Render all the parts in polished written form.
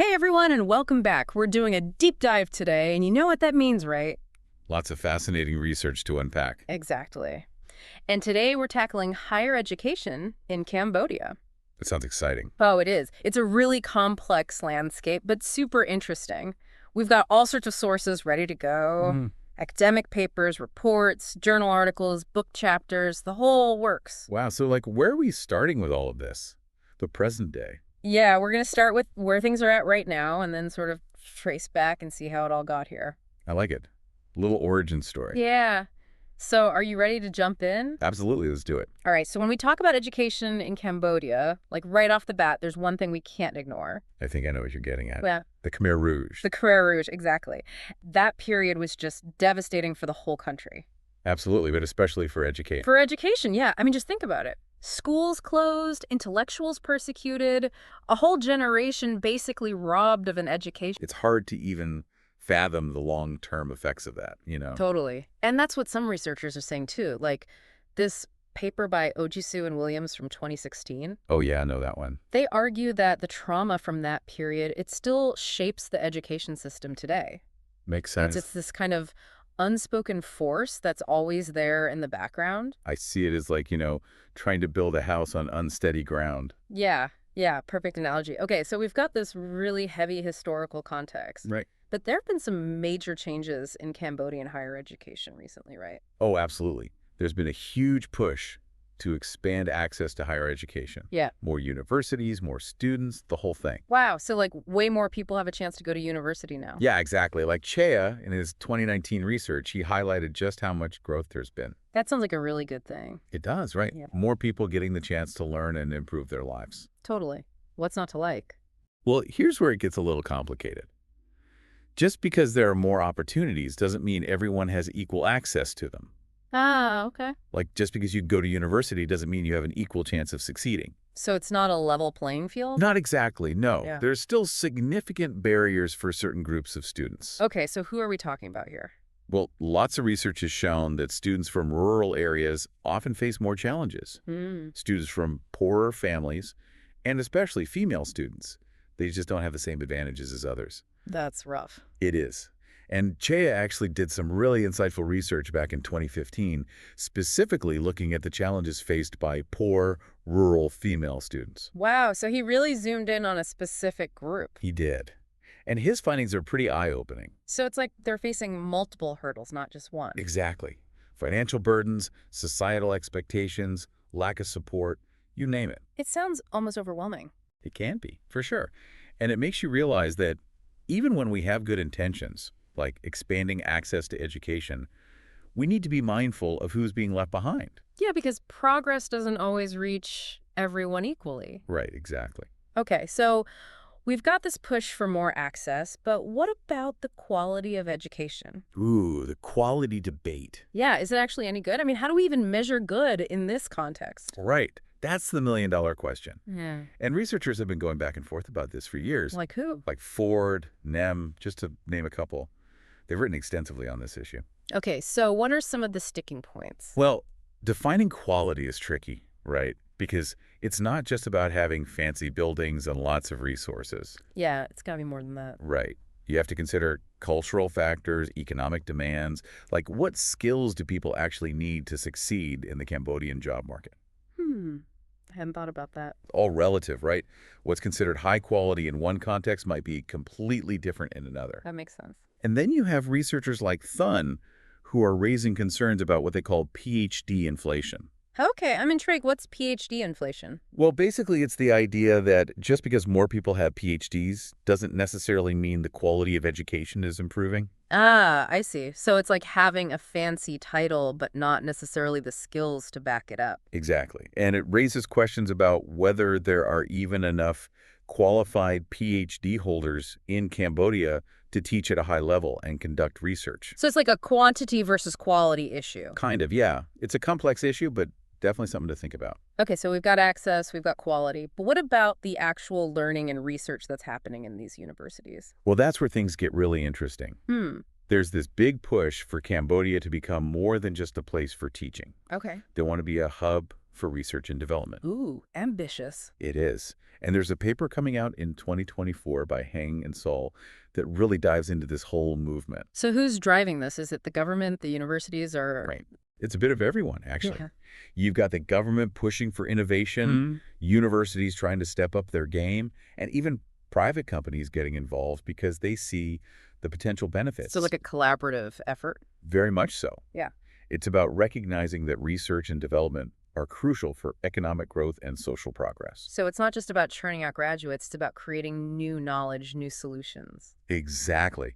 Hey everyone, and welcome back. We're doing a deep dive today, and you know what that means, right? Lots of fascinating research to unpack. Exactly. And today we're tackling higher education in Cambodia. It sounds exciting. Oh, it is. It's a really complex landscape, but super interesting. We've got all sorts of sources ready to go. Mm. Academic papers, reports, journal articles, book chapters, the whole works. Wow, so where are we starting with all of this? The present day. Yeah, we're going to start with where things are at right now and then sort of trace back and see how it all got here. I like it. Little origin story. Yeah. So are you ready to jump in? Absolutely, let's do it. All right, so when we talk about education in Cambodia, like right off the bat, there's one thing we can't ignore. I think I know what you're getting at. Yeah. The Khmer Rouge. The Khmer Rouge, exactly. That period was just devastating for the whole country. Absolutely, but especially for education. For education, yeah. I mean, just think about it. Schools closed, intellectuals persecuted, a whole generation basically robbed of an education. It's hard to even fathom the long-term effects of that, Totally. And that's what some researchers are saying, too. Like this paper by Ojisu and Williams from 2016. Oh, yeah, I know that one. They argue that the trauma from that period, it still shapes the education system today. Makes sense. It's this kind of unspoken force that's always there in the background. I see it as trying to build a house on unsteady ground. Yeah, perfect analogy. Okay, so we've got this really heavy historical context. Right. But there have been some major changes in Cambodian higher education recently, right? Oh, absolutely. There's been a huge push to expand access to higher education. Yeah. More universities, more students, the whole thing. Wow, so like way more people have a chance to go to university now. Yeah, exactly. Like Chea, in his 2019 research, he highlighted just how much growth there's been. That sounds like a really good thing. It does, right? Yeah. More people getting the chance to learn and improve their lives. Totally. What's not to like? Well, here's where it gets a little complicated. Just because there are more opportunities doesn't mean everyone has equal access to them. Ah, okay. Like, just because you go to university doesn't mean you have an equal chance of succeeding. So it's not a level playing field? Not exactly, no. Yeah. There's still significant barriers for certain groups of students. Okay, so who are we talking about here? Well, lots of research has shown that students from rural areas often face more challenges. Students from poorer families, and especially female students, they just don't have the same advantages as others. That's rough. It is. And Chea actually did some really insightful research back in 2015, specifically looking at the challenges faced by poor, rural female students. Wow, so he really zoomed in on a specific group. He did. And his findings are pretty eye-opening. So it's like they're facing multiple hurdles, not just one. Exactly. Financial burdens, societal expectations, lack of support, you name it. It sounds almost overwhelming. It can be, for sure. And it makes you realize that even when we have good intentions, like expanding access to education, we need to be mindful of who's being left behind. Yeah, because progress doesn't always reach everyone equally. Right, exactly. Okay, so we've got this push for more access, but what about the quality of education? Ooh, the quality debate. Yeah, is it actually any good? I mean, how do we even measure good in this context? Right. That's the million-dollar question. Yeah. And researchers have been going back and forth about this for years. Like who? Like Ford, NEM, just to name a couple. They've written extensively on this issue. Okay, so what are some of the sticking points? Well, defining quality is tricky, right? Because it's not just about having fancy buildings and lots of resources. Yeah, it's got to be more than that. Right. You have to consider cultural factors, economic demands. Like, what skills do people actually need to succeed in the Cambodian job market? I hadn't thought about that. All relative, right? What's considered high quality in one context might be completely different in another. That makes sense. And then you have researchers like Thun who are raising concerns about what they call PhD inflation. Okay, I'm intrigued. What's PhD inflation? Well, basically, it's the idea that just because more people have PhDs doesn't necessarily mean the quality of education is improving. Ah, I see. So it's like having a fancy title, but not necessarily the skills to back it up. Exactly. And it raises questions about whether there are even enough qualified PhD holders in Cambodia to teach at a high level and conduct research. So it's like a quantity versus quality issue. Kind of, yeah. It's a complex issue, but definitely something to think about. Okay, so we've got access, we've got quality, but what about the actual learning and research that's happening in these universities? Well, that's where things get really interesting. There's this big push for Cambodia to become more than just a place for teaching. Okay. They want to be a hub for research and development. Ooh, ambitious. It is. And there's a paper coming out in 2024 by Hang and Sol that really dives into this whole movement. So who's driving this? Is it the government, the universities, or... Right. It's a bit of everyone, actually. Yeah. You've got the government pushing for innovation, universities trying to step up their game, and even private companies getting involved because they see the potential benefits. So like a collaborative effort? Very much so. Yeah. It's about recognizing that research and development are crucial for economic growth and social progress. So it's not just about churning out graduates, it's about creating new knowledge, new solutions. Exactly.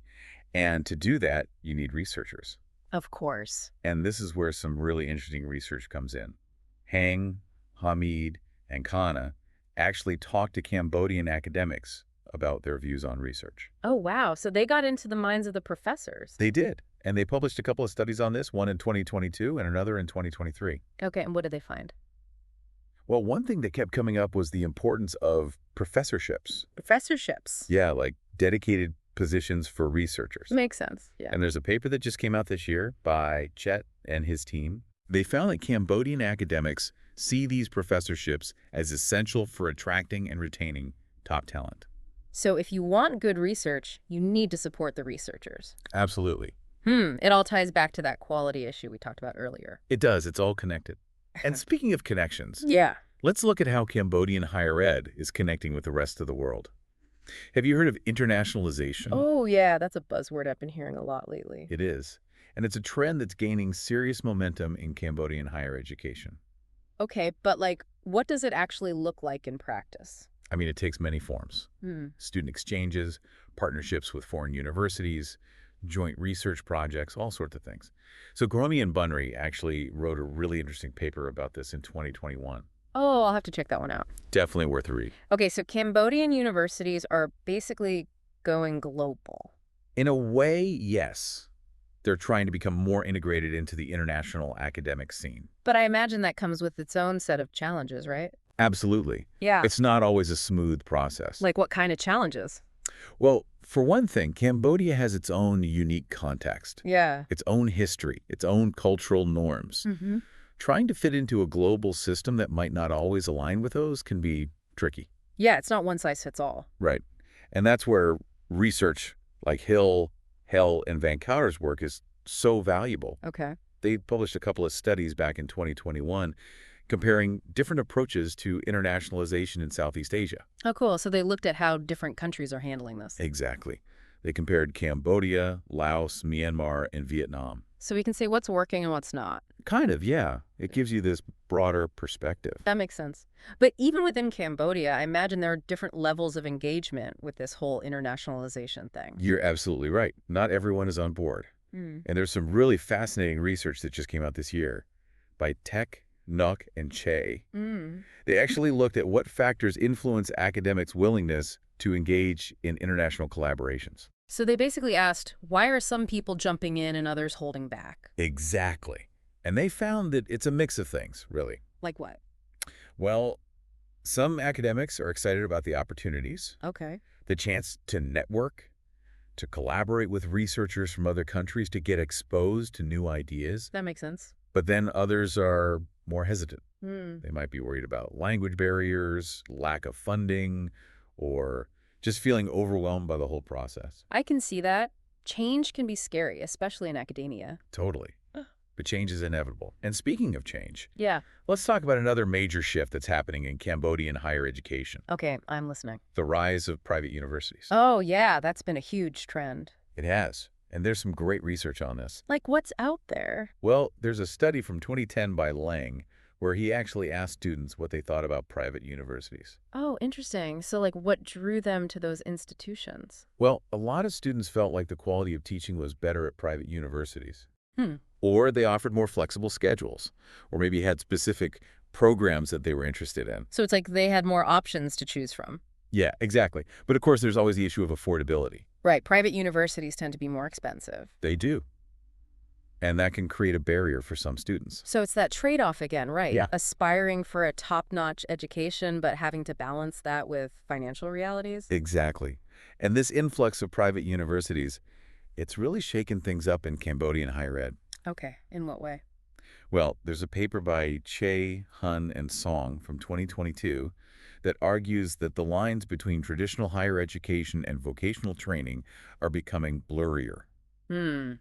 And to do that, you need researchers. Of course. And this is where some really interesting research comes in. Hang, Hamid, and Kana actually talked to Cambodian academics about their views on research. Oh, wow. So they got into the minds of the professors. They did. And they published a couple of studies on this, one in 2022 and another in 2023. Okay, and what did they find? Well, one thing that kept coming up was the importance of professorships. Professorships. Yeah, like dedicated positions for researchers. Makes sense, yeah. And there's a paper that just came out this year by Chet and his team. They found that Cambodian academics see these professorships as essential for attracting and retaining top talent. So if you want good research, you need to support the researchers. Absolutely. It all ties back to that quality issue we talked about earlier. It does. It's all connected. And speaking of connections, Yeah. let's look at how Cambodian higher ed is connecting with the rest of the world. Have you heard of internationalization? Oh, yeah, that's a buzzword I've been hearing a lot lately. It is. And it's a trend that's gaining serious momentum in Cambodian higher education. Okay, but like, what does it actually look like in practice? I mean, it takes many forms. Student exchanges, partnerships with foreign universities, joint research projects, all sorts of things. So Gromi and Bunry actually wrote a really interesting paper about this in 2021. Oh, I'll have to check that one out. Definitely worth a read. Okay, so Cambodian universities are basically going global. In a way, yes. They're trying to become more integrated into the international academic scene. But I imagine that comes with its own set of challenges, right? Absolutely. Yeah. It's not always a smooth process. Like what kind of challenges? Well, for one thing, Cambodia has its own unique context. Yeah. Its own history, its own cultural norms. Trying to fit into a global system that might not always align with those can be tricky. Yeah, it's not one size fits all. Right. And that's where research like Hill, Hell, and Van Couter's work is so valuable. Okay. They published a couple of studies back in 2021 comparing different approaches to internationalization in Southeast Asia. Oh, cool. So they looked at how different countries are handling this. Exactly. They compared Cambodia, Laos, Myanmar, and Vietnam. So we can say what's working and what's not. Kind of, yeah. It gives you this broader perspective. That makes sense. But even within Cambodia, I imagine there are different levels of engagement with this whole internationalization thing. You're absolutely right. Not everyone is on board. And there's some really fascinating research that just came out this year by Tech, Nuck, and Che. They actually looked at what factors influence academics' willingness to engage in international collaborations. So they basically asked, why are some people jumping in and others holding back? Exactly. And they found that it's a mix of things, really. Like what? Well, some academics are excited about the opportunities, Okay. the chance to network, to collaborate with researchers from other countries to get exposed to new ideas. That makes sense. But then others are more hesitant. They might be worried about language barriers, lack of funding, or just feeling overwhelmed by the whole process. I can see that. Change can be scary, especially in academia. Totally. But change is inevitable. And speaking of change, Yeah. let's talk about another major shift that's happening in Cambodian higher education, Okay, I'm listening. the rise of private universities. Oh, yeah, that's been a huge trend. It has. And there's some great research on this. Like, what's out there? Well, there's a study from 2010 by Lang where he actually asked students what they thought about private universities. Oh, interesting. So, like, what drew them to those institutions? Well, a lot of students felt like the quality of teaching was better at private universities. Hmm. Or they offered more flexible schedules, or maybe had specific programs that they were interested in. So it's like they had more options to choose from. Yeah, exactly. But of course, there's always the issue of affordability. Right. Private universities tend to be more expensive. They do. And that can create a barrier for some students. So it's that trade-off again, right? Yeah. Aspiring for a top-notch education, but having to balance that with financial realities. Exactly. And this influx of private universities, it's really shaken things up in Cambodian higher ed. Okay. In what way? Well, there's a paper by Che, Hun, and Song from 2022 that argues that the lines between traditional higher education and vocational training are becoming blurrier. Hmm.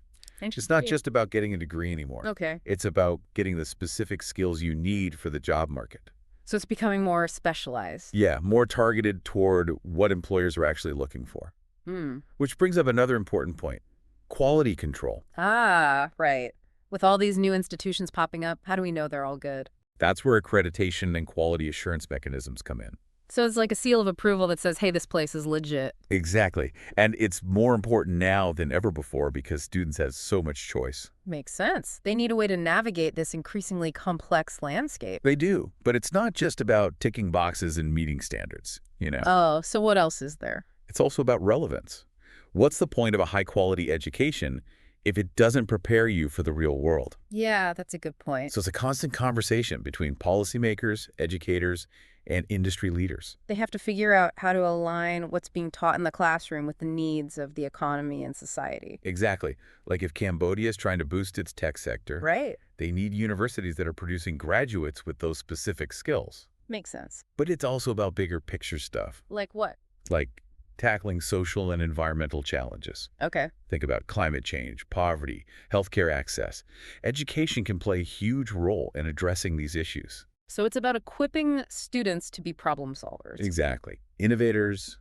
It's not Interesting. just about getting a degree anymore. Okay. It's about getting the specific skills you need for the job market. So it's becoming more specialized. Yeah, more targeted toward what employers are actually looking for. Hmm. Which brings up another important point, quality control. Ah, right. With all these new institutions popping up, how do we know they're all good? That's where accreditation and quality assurance mechanisms come in. So it's like a seal of approval that says, hey, this place is legit. Exactly. And it's more important now than ever before because students have so much choice. Makes sense. They need a way to navigate this increasingly complex landscape. They do, but it's not just about ticking boxes and meeting standards. Oh, so what else is there? It's also about relevance. What's the point of a high-quality education if it doesn't prepare you for the real world? Yeah, that's a good point. So it's a constant conversation between policymakers, educators, and industry leaders. They have to figure out how to align what's being taught in the classroom with the needs of the economy and society. Exactly. Like if Cambodia is trying to boost its tech sector, Right. they need universities that are producing graduates with those specific skills. Makes sense. But it's also about bigger picture stuff, Like what? like tackling social and environmental challenges. Okay. Think about climate change, poverty, healthcare access. Education can play a huge role in addressing these issues. So it's about equipping students to be problem solvers. Exactly. Innovators,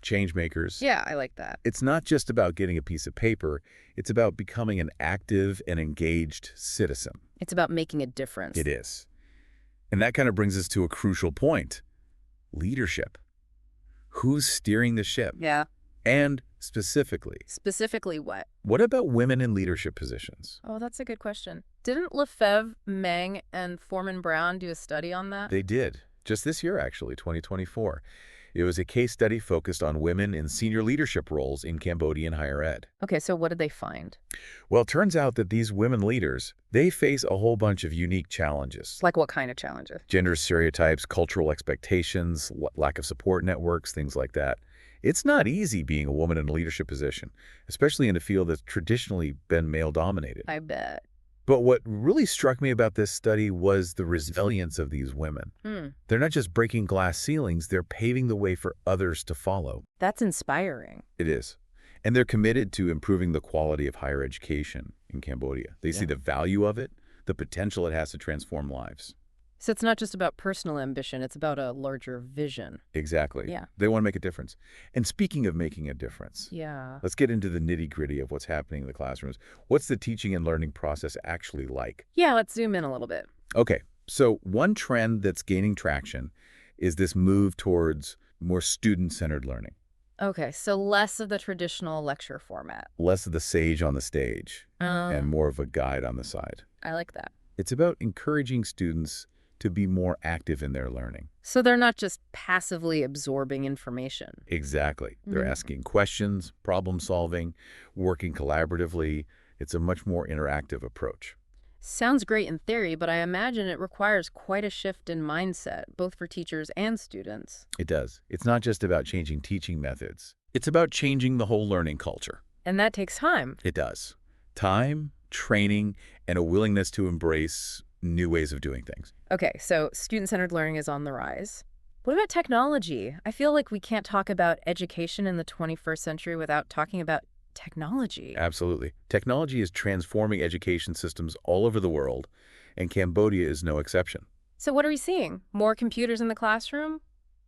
change makers. Yeah, I like that. It's not just about getting a piece of paper. It's about becoming an active and engaged citizen. It's about making a difference. It is. And that kind of brings us to a crucial point. Leadership. Who's steering the ship? Yeah. And specifically, Specifically what? what about women in leadership positions? Oh, that's a good question. Didn't Lefebvre, Meng, and Foreman Brown do a study on that? They did. Just this year, actually, 2024. It was a case study focused on women in senior leadership roles in Cambodian higher ed. Okay, so what did they find? Well, it turns out that these women leaders, they face a whole bunch of unique challenges. Like what kind of challenges? Gender stereotypes, cultural expectations, lack of support networks, things like that. It's not easy being a woman in a leadership position, especially in a field that's traditionally been male-dominated. I bet. But what really struck me about this study was the resilience of these women. They're not just breaking glass ceilings, they're paving the way for others to follow. That's inspiring. It is. And they're committed to improving the quality of higher education in Cambodia. They see the value of it, the potential it has to transform lives. So it's not just about personal ambition, it's about a larger vision. Exactly. Yeah. They want to make a difference. And speaking of making a difference, Yeah. let's get into the nitty-gritty of what's happening in the classrooms. What's the teaching and learning process actually like? Yeah, let's zoom in a little bit. Okay, so one trend that's gaining traction is this move towards more student-centered learning. Okay, so less of the traditional lecture format. Less of the sage on the stage and more of a guide on the side. I like that. It's about encouraging students to be more active in their learning. So they're not just passively absorbing information. Exactly. They're asking questions, problem solving, working collaboratively. It's a much more interactive approach. Sounds great in theory, but I imagine it requires quite a shift in mindset, both for teachers and students. It does. It's not just about changing teaching methods. It's about changing the whole learning culture. And that takes time. It does. Time, training, and a willingness to embrace new ways of doing things. Okay, so student-centered learning is on the rise. What about technology? I feel like we can't talk about education in the 21st century without talking about technology. Absolutely. Technology is transforming education systems all over the world, and Cambodia is no exception. So what are we seeing? More computers in the classroom?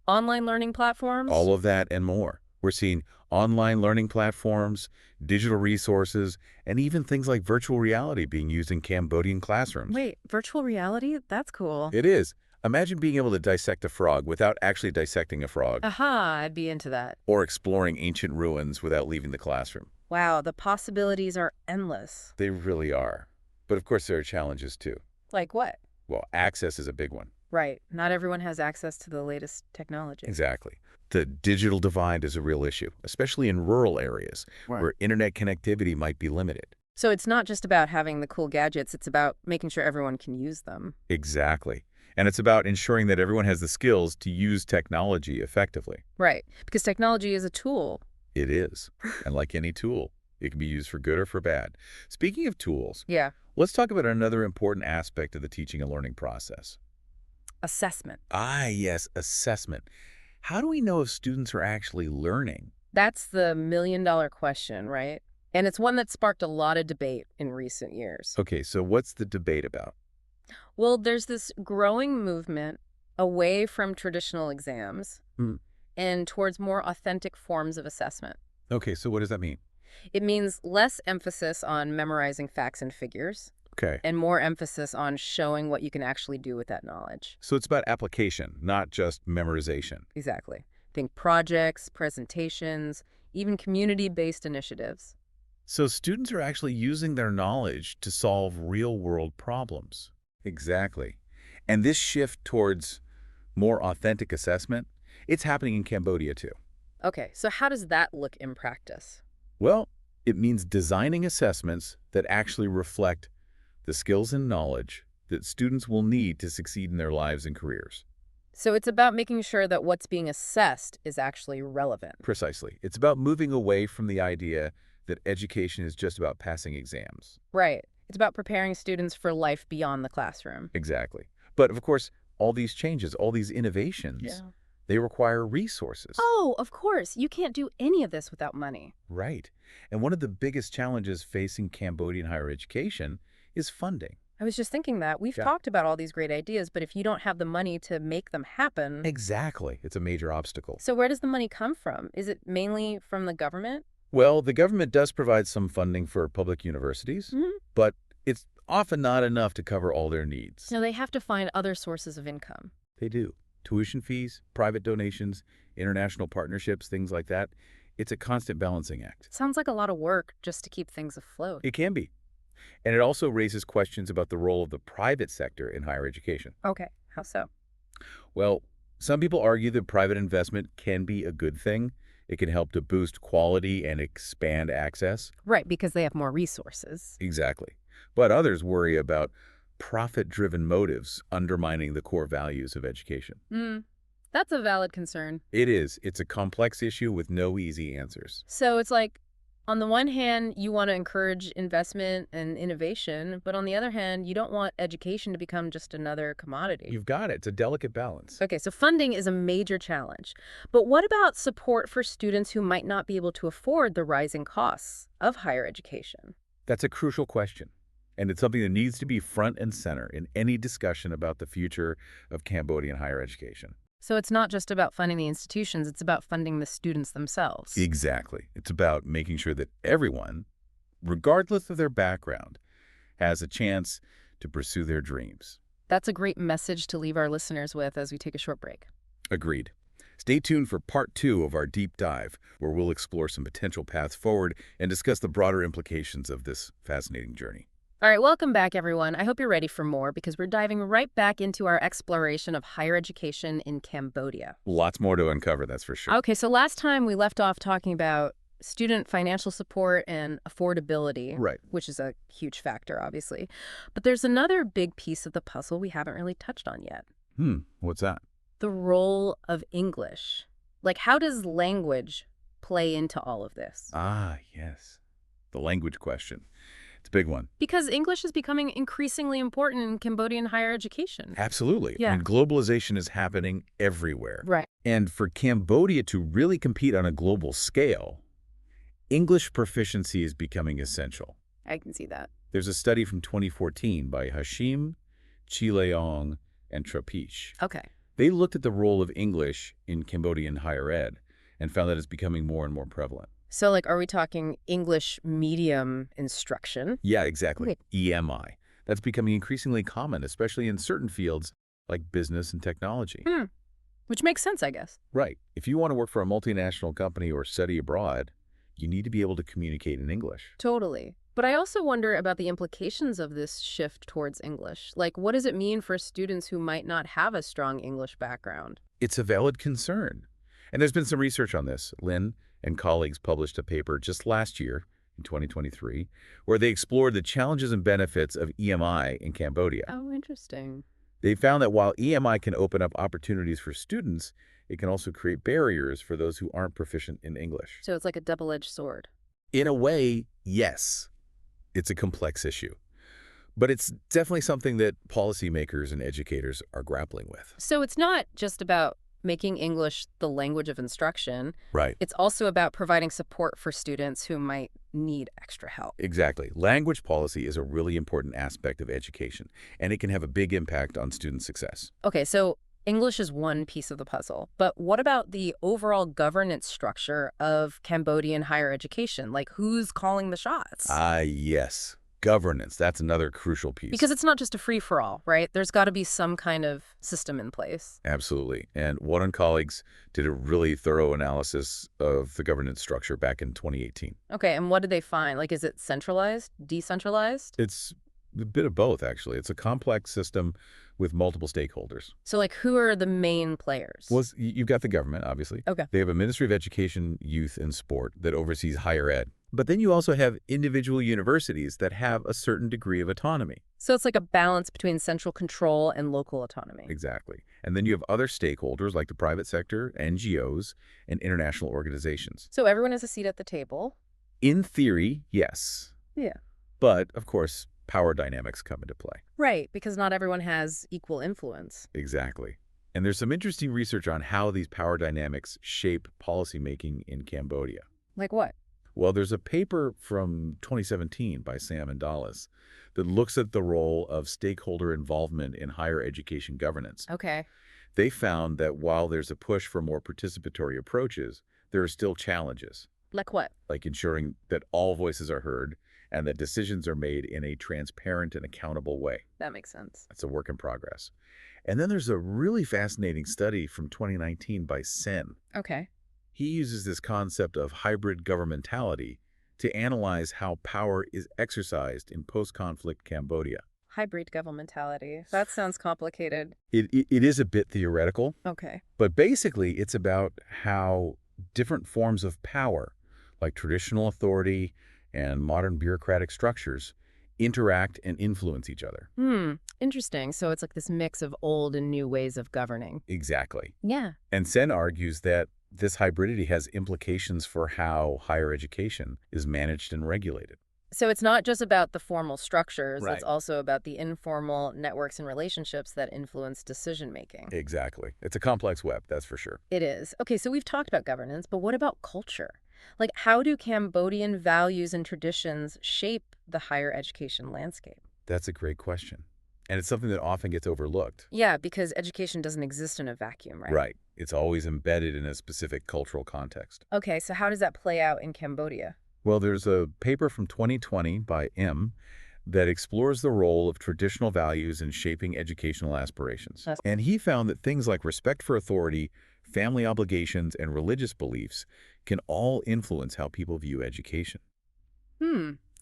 Online learning platforms? All of that and more. We're seeing online learning platforms, digital resources, and even things like virtual reality being used in Cambodian classrooms. Wait, virtual reality? That's cool. It is. Imagine being able to dissect a frog without actually dissecting a frog, Aha, I'd be into that. or exploring ancient ruins without leaving the classroom. Wow, the possibilities are endless. They really are. But of course, there are challenges too. Like what? Well, access is a big one. Right, not everyone has access to the latest technology. Exactly. The digital divide is a real issue, especially in rural areas where internet connectivity might be limited. So it's not just about having the cool gadgets, it's about making sure everyone can use them. Exactly. And it's about ensuring that everyone has the skills to use technology effectively. Right, because technology is a tool. It is. And like any tool, It can be used for good or for bad. Speaking of tools, Yeah. let's talk about another important aspect of the teaching and learning process. Assessment. Ah, yes, assessment. How do we know if students are actually learning? That's the million-dollar question, right? And it's one that sparked a lot of debate in recent years. Okay, so what's the debate about? Well, there's this growing movement away from traditional exams Hmm. and towards more authentic forms of assessment. Okay, so what does that mean? It means less emphasis on memorizing facts and figures Okay, and more emphasis on showing what you can actually do with that knowledge. so it's about application, not just memorization. Exactly. Think projects, presentations, even community-based initiatives. So students are actually using their knowledge to solve real-world problems. Exactly. And this shift towards more authentic assessment, it's happening in Cambodia too. Okay, so how does that look in practice? Well, it means designing assessments that actually reflect the skills and knowledge that students will need to succeed in their lives and careers. So it's about making sure that what's being assessed is actually relevant. Precisely. It's about moving away from the idea that education is just about passing exams. Right. It's about preparing students for life beyond the classroom. Exactly. But of course, all these changes, all these innovations, they require resources. Oh, of course. You can't do any of this without money. Right. And one of the biggest challenges facing Cambodian higher education is funding. I was just thinking that. We've Yeah. talked about all these great ideas, but if you don't have the money to make them happen... Exactly. It's a major obstacle. So where does the money come from? Is it mainly from the government? Well, the government does provide some funding for public universities, Hmm. but it's often not enough to cover all their needs. No, they have to find other sources of income. They do. Tuition fees, private donations, international partnerships, things like that. It's a constant balancing act. Sounds like a lot of work just to keep things afloat. It can be. And it also raises questions about the role of the private sector in higher education. Okay, how so? Well, some people argue that private investment can be a good thing. It can help to boost quality and expand access. Right, because they have more resources. Exactly. But others worry about profit-driven motives undermining the core values of education. That's a valid concern. It is. It's a complex issue with no easy answers. So it's like, on the one hand, you want to encourage investment and innovation, but on the other hand, you don't want education to become just another commodity. You've got it. It's a delicate balance. Okay, so funding is a major challenge. But what about support for students who might not be able to afford the rising costs of higher education? That's a crucial question. And it's something that needs to be front and center in any discussion about the future of Cambodian higher education. So it's not just about funding the institutions, it's about funding the students themselves. Exactly. It's about making sure that everyone, regardless of their background, has a chance to pursue their dreams. That's a great message to leave our listeners with as we take a short break. Agreed. Stay tuned for part 2 of our deep dive, where we'll explore some potential paths forward and discuss the broader implications of this fascinating journey. All right, welcome back, everyone. I hope you're ready for more because we're diving right back into our exploration of higher education in Cambodia. Lots more to uncover, that's for sure. Okay, so last time we left off talking about student financial support and affordability, Right. which is a huge factor, obviously. But there's another big piece of the puzzle we haven't really touched on yet. What's that? The role of English. Like, how does language play into all of this? Ah, yes. The language question. It's a big one. Because English is becoming increasingly important in Cambodian higher education. Absolutely. Yeah. And globalization is happening everywhere. Right. And for Cambodia to really compete on a global scale, English proficiency is becoming essential. I can see that. There's a study from 2014 by Hashim, Chileong, and Trapiche. Okay. They looked at the role of English in Cambodian higher ed and found that it's becoming more and more prevalent. So, like, are we talking English medium instruction? Yeah, exactly. Okay. EMI. That's becoming increasingly common, especially in certain fields like business and technology. Which makes sense, I guess. Right. If you want to work for a multinational company or study abroad, you need to be able to communicate in English. Totally. But I also wonder about the implications of this shift towards English. Like, what does it mean for students who might not have a strong English background? It's a valid concern. And there's been some research on this. Lynn and colleagues published a paper just last year, in 2023, where they explored the challenges and benefits of EMI in Cambodia. Oh, interesting. They found that while EMI can open up opportunities for students, it can also create barriers for those who aren't proficient in English. So it's like a double-edged sword. In a way, yes. It's a complex issue. But it's definitely something that policymakers and educators are grappling with. So it's not just about making English the language of instruction. Right. It's also about providing support for students who might need extra help. Exactly. Language policy is a really important aspect of education, and it can have a big impact on student success. Okay, so English is one piece of the puzzle, but what about the overall governance structure of Cambodian higher education? Like, who's calling the shots? Ah, yes. Governance. That's another crucial piece. Because it's not just a free-for-all, right? There's got to be some kind of system in place. Absolutely. And One and colleagues did a really thorough analysis of the governance structure back in 2018. Okay, and what did they find? Like, is it centralized, decentralized? It's a bit of both, actually. It's a complex system with multiple stakeholders. So, like, who are the main players? Well, you've got the government, obviously. Okay. They have a Ministry of Education, Youth, and Sport that oversees higher ed. But then you also have individual universities that have a certain degree of autonomy. So it's like a balance between central control and local autonomy. Exactly. And then you have other stakeholders like the private sector, NGOs, and international organizations. So everyone has a seat at the table? In theory, yes. Yeah. But, of course, power dynamics come into play. Right, because not everyone has equal influence. Exactly. And there's some interesting research on how these power dynamics shape policymaking in Cambodia. Like what? Well, there's a paper from 2017 by Sam and Dallas that looks at the role of stakeholder involvement in higher education governance. Okay. They found that while there's a push for more participatory approaches, there are still challenges, Like what? like ensuring that all voices are heard and that decisions are made in a transparent and accountable way. That makes sense. That's a work in progress. And then there's a really fascinating study from 2019 by Sen. Okay. He uses this concept of hybrid governmentality to analyze how power is exercised in post-conflict Cambodia. Hybrid governmentality. That sounds complicated. It is a bit theoretical, Okay. but basically it's about how different forms of power, like traditional authority and modern bureaucratic structures, interact and influence each other. Interesting. So it's like this mix of old and new ways of governing. Exactly. Yeah. And Sen argues that this hybridity has implications for how higher education is managed and regulated. So it's not just about the formal structures, Right. It's also about the informal networks and relationships that influence decision-making. Exactly. It's a complex web, that's for sure. It is. Okay, so we've talked about governance, but what about culture? Like, how do Cambodian values and traditions shape the higher education landscape? That's a great question. And it's something that often gets overlooked. Yeah, because education doesn't exist in a vacuum, right? Right. It's always embedded in a specific cultural context. Okay, so how does that play out in Cambodia? Well, there's a paper from 2020 by M that explores the role of traditional values in shaping educational aspirations. And he found that things like respect for authority, family obligations, and religious beliefs can all influence how people view education.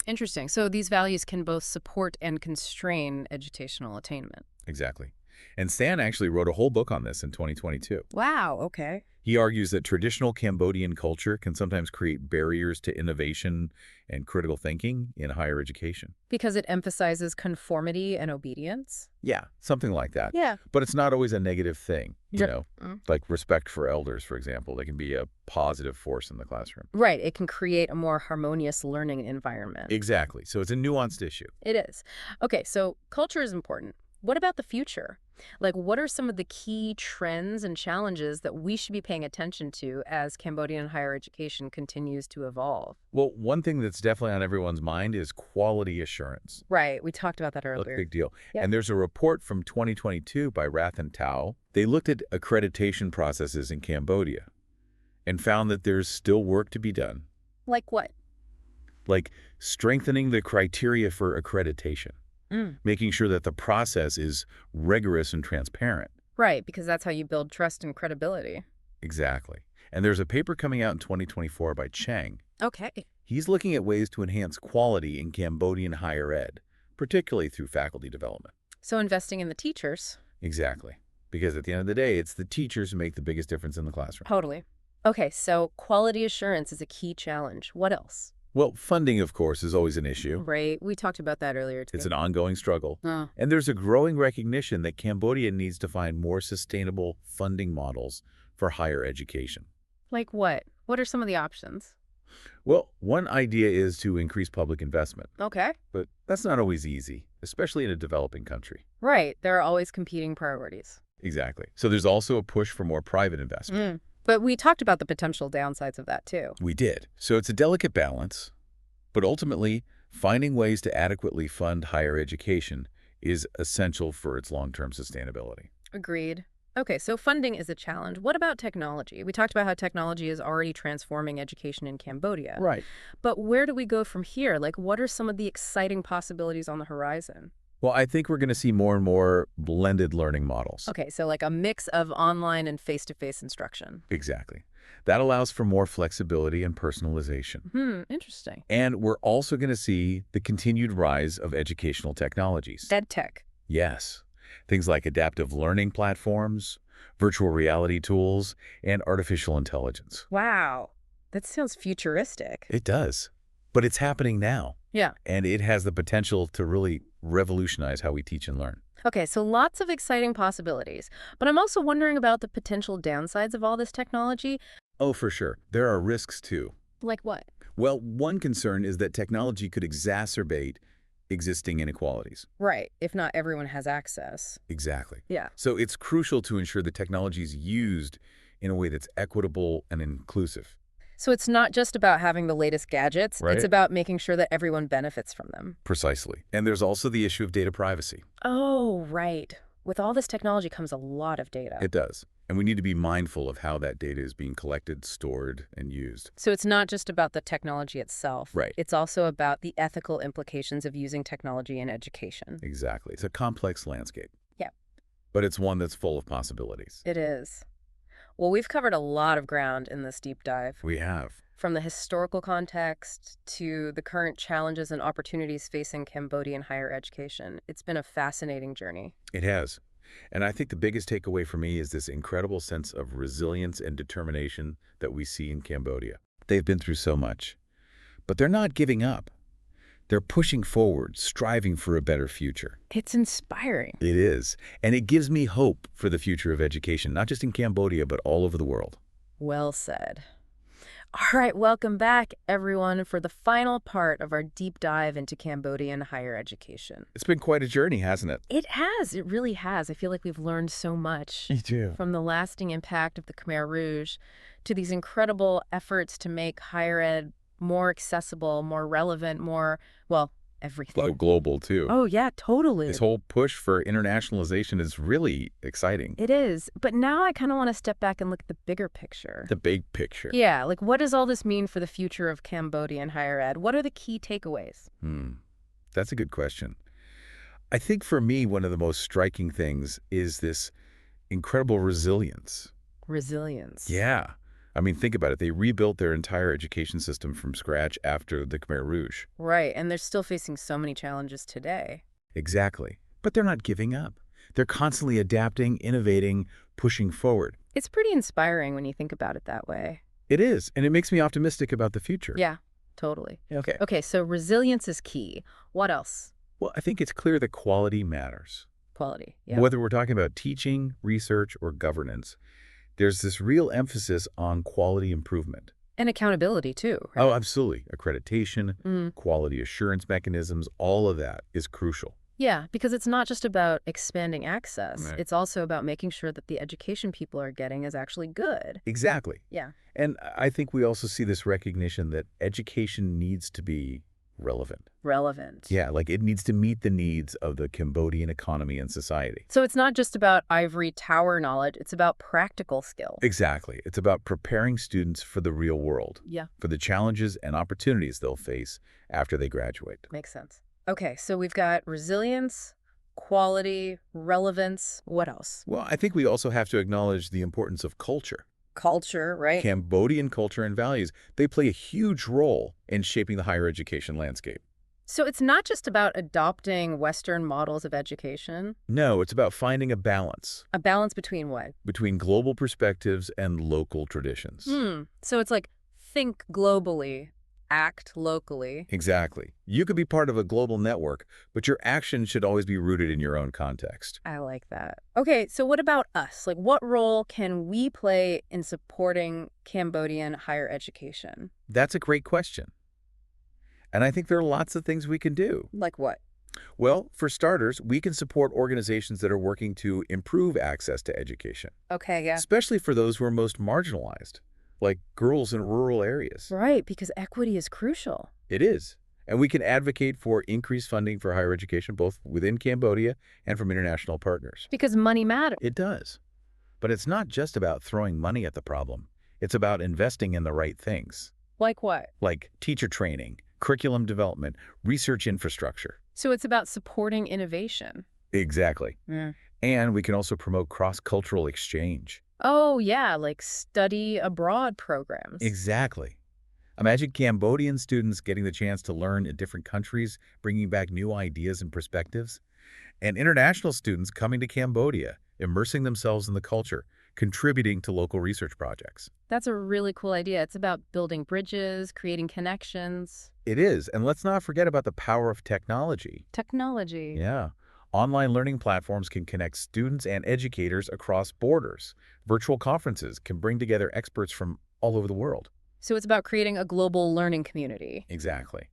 Interesting. So these values can both support and constrain educational attainment. Exactly. And Stan actually wrote a whole book on this in 2022. Wow, okay. He argues that traditional Cambodian culture can sometimes create barriers to innovation and critical thinking in higher education. Because it emphasizes conformity and obedience? Yeah, something like that. Yeah. But it's not always a negative thing, Yep. like respect for elders, for example. They can be a positive force in the classroom. Right. It can create a more harmonious learning environment. Exactly. So it's a nuanced issue. It is. Okay, so culture is important. What about the future? Like, what are some of the key trends and challenges that we should be paying attention to as Cambodian higher education continues to evolve? Well, one thing that's definitely on everyone's mind is quality assurance. Right. We talked about that That's a earlier. big deal. Yeah. And there's a report from 2022 by Rath and Tao. They looked at accreditation processes in Cambodia and found that there's still work to be done, Like what? like strengthening the criteria for accreditation, making sure that the process is rigorous and transparent. Right, because that's how you build trust and credibility. Exactly. And there's a paper coming out in 2024 by Chang. Okay. He's looking at ways to enhance quality in Cambodian higher ed, particularly through faculty development. So investing in the teachers. Exactly. Because at the end of the day, it's the teachers who make the biggest difference in the classroom. Totally. Okay, so quality assurance is a key challenge. What else? Well, funding, of course, is always an issue. Right. We talked about that earlier, too. It's an ongoing struggle. Oh. And there's a growing recognition that Cambodia needs to find more sustainable funding models for higher education. Like what? What are some of the options? Well, one idea is to increase public investment, Okay. but that's not always easy, especially in a developing country. Right. There are always competing priorities. Exactly. So there's also a push for more private investment. But we talked about the potential downsides of that, too. We did. So it's a delicate balance, but ultimately, finding ways to adequately fund higher education is essential for its long-term sustainability. Agreed. Okay, so funding is a challenge. What about technology? We talked about how technology is already transforming education in Cambodia. Right. But where do we go from here? Like, what are some of the exciting possibilities on the horizon? Well, I think we're going to see more and more blended learning models. Okay, so like a mix of online and face-to-face instruction. Exactly. That allows for more flexibility and personalization. Interesting. And we're also going to see the continued rise of educational technologies. EdTech. Yes. Things like adaptive learning platforms, virtual reality tools, and artificial intelligence. Wow. That sounds futuristic. It does. But it's happening now. Yeah. And it has the potential to really revolutionize how we teach and learn. Okay, so lots of exciting possibilities. But I'm also wondering about the potential downsides of all this technology. Oh, for sure. There are risks, too. Like what? Well, one concern is that technology could exacerbate existing inequalities. Right, if not everyone has access. Exactly. Yeah. So it's crucial to ensure the technology is used in a way that's equitable and inclusive. So it's not just about having the latest gadgets, Right. it's about making sure that everyone benefits from them. Precisely. And there's also the issue of data privacy. Oh, right. With all this technology comes a lot of data. It does. And we need to be mindful of how that data is being collected, stored, and used. So it's not just about the technology itself. Right. It's also about the ethical implications of using technology in education. Exactly. It's a complex landscape. Yeah. But it's one that's full of possibilities. It is. Well, we've covered a lot of ground in this deep dive. We have. From the historical context to the current challenges and opportunities facing Cambodian higher education. It's been a fascinating journey. It has. And I think the biggest takeaway for me is this incredible sense of resilience and determination that we see in Cambodia. They've been through so much, but they're not giving up. They're pushing forward, striving for a better future. It's inspiring. It is. And it gives me hope for the future of education, not just in Cambodia, but all over the world. Well said. All right, welcome back, everyone, for the final part of our deep dive into Cambodian higher education. It's been quite a journey, hasn't it? It has. It really has. I feel like we've learned so much. Me too. From the lasting impact of the Khmer Rouge to these incredible efforts to make higher ed more accessible, more relevant, more, well, everything. Global, too. Oh, yeah, totally. This whole push for internationalization is really exciting. It is. But now I kind of want to step back and look at the bigger picture. The big picture. Yeah, like what does all this mean for the future of Cambodian higher ed? What are the key takeaways? That's a good question. I think for me, one of the most striking things is this incredible resilience. Resilience. Yeah. I mean, think about it. They rebuilt their entire education system from scratch after the Khmer Rouge. Right, and they're still facing so many challenges today. Exactly. But they're not giving up. They're constantly adapting, innovating, pushing forward. It's pretty inspiring when you think about it that way. It is, and it makes me optimistic about the future. Yeah, totally. Okay. Okay, so resilience is key. What else? Well, I think it's clear that quality matters. Quality, yeah. Whether we're talking about teaching, research, or governance, there's this real emphasis on quality improvement. And accountability, too, right? Oh, absolutely. Accreditation, quality assurance mechanisms, all of that is crucial. Yeah, because it's not just about expanding access. Right. It's also about making sure that the education people are getting is actually good. Exactly. Yeah. And I think we also see this recognition that education needs to be relevant. Relevant. Yeah, like it needs to meet the needs of the Cambodian economy and society. So it's not just about ivory tower knowledge, it's about practical skill. Exactly. It's about preparing students for the real world, Yeah, for the challenges and opportunities they'll face after they graduate. makes sense. Okay, so we've got resilience, quality, relevance. What else? Well, I think we also have to acknowledge the importance of culture. Culture, right? Cambodian culture and values, they play a huge role in shaping the higher education landscape. So it's not just about adopting Western models of education. No, it's about finding a balance A balance between what? between global perspectives and local traditions. So it's like think globally, act locally. Exactly. You could be part of a global network, but your actions should always be rooted in your own context. I like that. Okay, so what about us? Like, what role can we play in supporting Cambodian higher education? That's a great question. And I think there are lots of things we can do. Like what? Well, for starters, we can support organizations that are working to improve access to education, Okay, yeah. especially for those who are most marginalized, like girls in rural areas. Right, because equity is crucial. It is. And we can advocate for increased funding for higher education, both within Cambodia and from international partners. Because money matters. It does. But it's not just about throwing money at the problem. It's about investing in the right things, Like what? like teacher training, curriculum development, research infrastructure. So it's about supporting innovation. Exactly. Yeah. And we can also promote cross-cultural exchange. Oh, yeah, like study abroad programs. Exactly. Imagine Cambodian students getting the chance to learn in different countries, bringing back new ideas and perspectives, and international students coming to Cambodia, immersing themselves in the culture, contributing to local research projects. That's a really cool idea. It's about building bridges, creating connections. It is, and let's not forget about the power of technology. Technology. Yeah. Online learning platforms can connect students and educators across borders. Virtual conferences can bring together experts from all over the world. So it's about creating a global learning community. Exactly.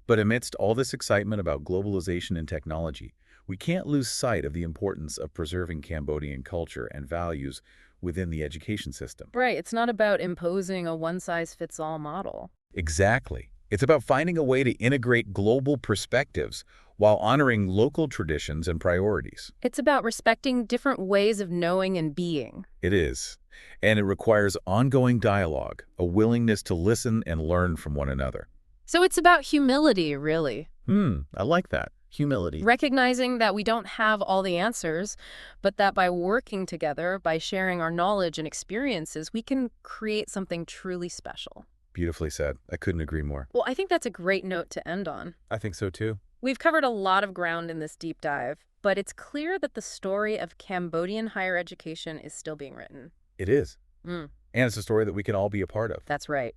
But amidst all this excitement about globalization and technology, we can't lose sight of the importance of preserving Cambodian culture and values within the education system. Right, it's not about imposing a one-size-fits-all model. Exactly. It's about finding a way to integrate global perspectives while honoring local traditions and priorities. It's about respecting different ways of knowing and being. It is. And it requires ongoing dialogue, a willingness to listen and learn from one another. So it's about humility, really. I like that. Humility. Recognizing that we don't have all the answers, but that by working together, by sharing our knowledge and experiences, we can create something truly special. Beautifully said. I couldn't agree more. Well, I think that's a great note to end on. I think so too. We've covered a lot of ground in this deep dive, but it's clear that the story of Cambodian higher education is still being written. It is. Mm, And it's a story that we can all be a part of. that's right.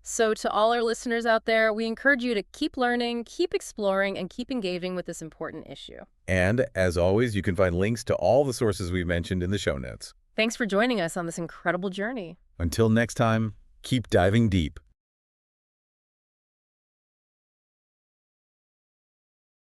So to all our listeners out there, we encourage you to keep learning, keep exploring, and keep engaging with this important issue. And as always, you can find links to all the sources we mentioned in the show notes. Thanks for joining us on this incredible journey. Until next time, keep diving deep.